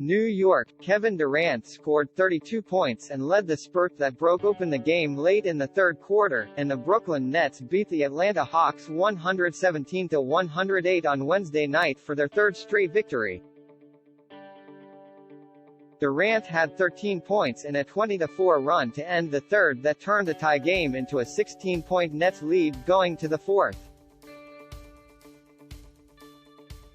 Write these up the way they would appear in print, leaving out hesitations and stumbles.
New York, Kevin Durant scored 32 points and led the spurt that broke open the game late in the third quarter, and the Brooklyn Nets beat the Atlanta Hawks 117-108 on Wednesday night for their third straight victory. Durant had 13 points in a 20-4 run to end the third that turned the tie game into a 16-point Nets lead going to the fourth.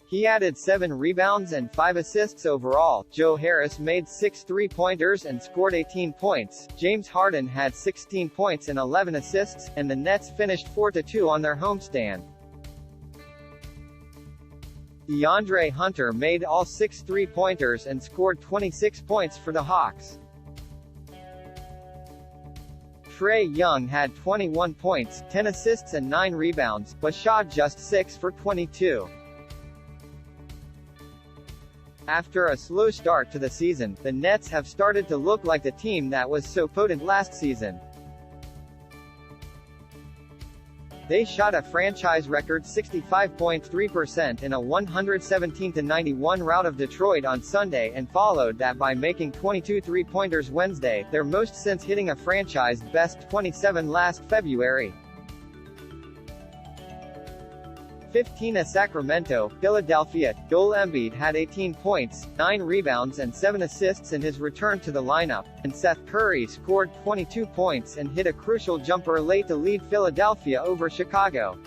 He added 7 rebounds and 5 assists overall. Joe Harris made 6 three-pointers and scored 18 points. James Harden had 16 points and 11 assists, and the Nets finished 4-2 on their homestand. DeAndre Hunter made all 6 three-pointers and scored 26 points for the Hawks. Trae Young had 21 points, 10 assists and 9 rebounds, but shot just 6 for 22. After a slow start to the season, the Nets have started to look like the team that was so potent last season. They shot a franchise record 65.3% in a 117-91 rout of Detroit on Sunday and followed that by making 22 three-pointers Wednesday, their most since hitting a franchise-best 27 last February. 15 at Sacramento, Philadelphia. Joel Embiid had 18 points, 9 rebounds and 7 assists in his return to the lineup, and Seth Curry scored 22 points and hit a crucial jumper late to lead Philadelphia over Chicago.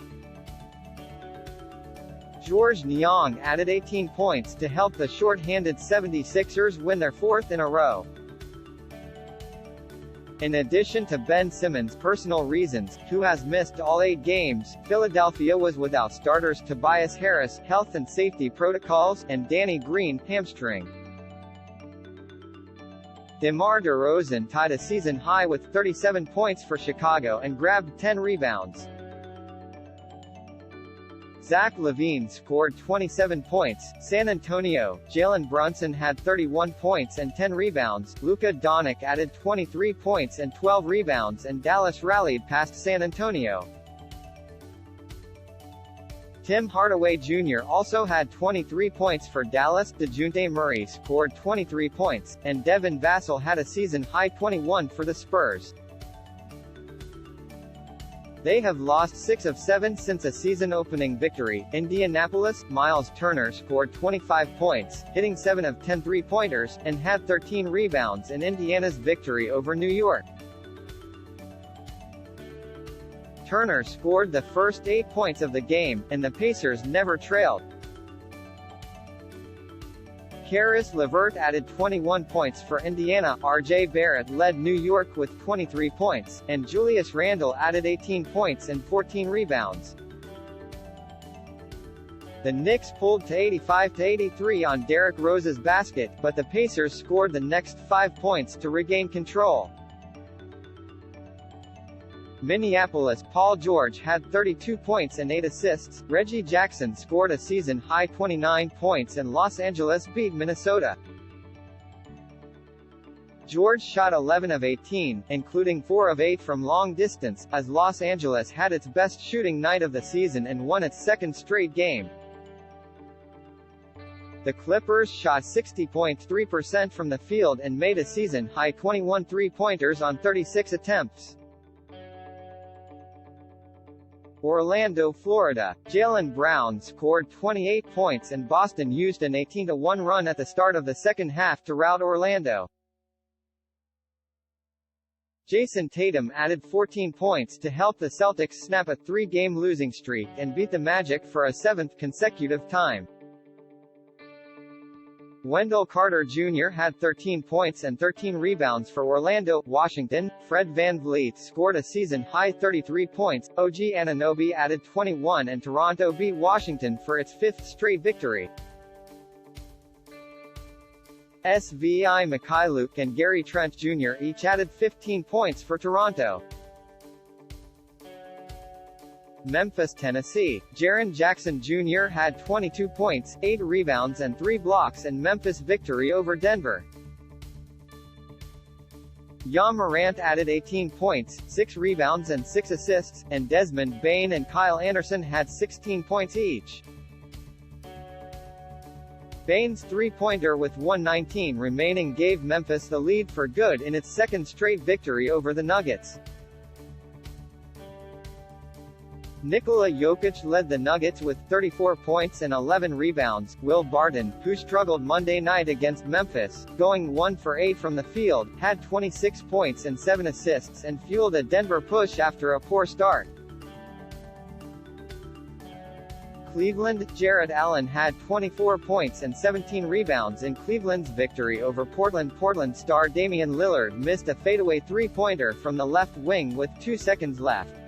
Georges Niang added 18 points to help the short-handed 76ers win their fourth in a row. In addition to Ben Simmons' personal reasons, who has missed all 8 games, Philadelphia was without starters Tobias Harris, health and safety protocols, and Danny Green, hamstring. DeMar DeRozan tied a season high with 37 points for Chicago and grabbed 10 rebounds. Zach LaVine scored 27 points. San Antonio, Jalen Brunson had 31 points and 10 rebounds. Luka Doncic added 23 points and 12 rebounds, and Dallas rallied past San Antonio. Tim Hardaway Jr. also had 23 points for Dallas. DeJounte Murray scored 23 points, and Devin Vassell had a season-high 21 for the Spurs. They have lost 6 of 7 since a season-opening victory. Indianapolis, Miles Turner scored 25 points, hitting 7 of 10 three-pointers, and had 13 rebounds in Indiana's victory over New York. Turner scored the first 8 points of the game, and the Pacers never trailed. Caris LeVert added 21 points for Indiana. R.J. Barrett led New York with 23 points, and Julius Randle added 18 points and 14 rebounds. The Knicks pulled to 85-83 on Derrick Rose's basket, but the Pacers scored the next 5 points to regain control. Minneapolis, Paul George had 32 points and 8 assists. Reggie Jackson scored a season-high 29 points, and Los Angeles beat Minnesota. George shot 11 of 18, including 4 of 8 from long distance, as Los Angeles had its best shooting night of the season and won its second straight game. The Clippers shot 60.3% from the field and made a season-high 21 three-pointers on 36 attempts. Orlando, Florida. Jaylen Brown scored 28 points and Boston used an 18-1 run at the start of the second half to rout Orlando. Jason Tatum added 14 points to help the Celtics snap a 3-game losing streak and beat the Magic for a 7th consecutive time. Wendell Carter Jr. had 13 points and 13 rebounds for Orlando. Washington, Fred VanVleet scored a season-high 33 points. OG Anunoby added 21, and Toronto beat Washington for its 5th straight victory. Svi Mykhailiuk and Gary Trent Jr. each added 15 points for Toronto. Memphis, Tennessee. Jaren Jackson Jr. had 22 points, 8 rebounds and 3 blocks in Memphis' victory over Denver. Ja Morant added 18 points, 6 rebounds and 6 assists, and Desmond Bane and Kyle Anderson had 16 points each. Bane's three-pointer with 1:19 remaining gave Memphis the lead for good in its second straight victory over the Nuggets. Nikola Jokic led the Nuggets with 34 points and 11 rebounds. Will Barton, who struggled Monday night against Memphis, going 1 for 8 from the field, had 26 points and 7 assists and fueled a Denver push after a poor start. Cleveland, Jarrett Allen had 24 points and 17 rebounds in Cleveland's victory over Portland. Portland star Damian Lillard missed a fadeaway three-pointer from the left wing with 2 seconds left.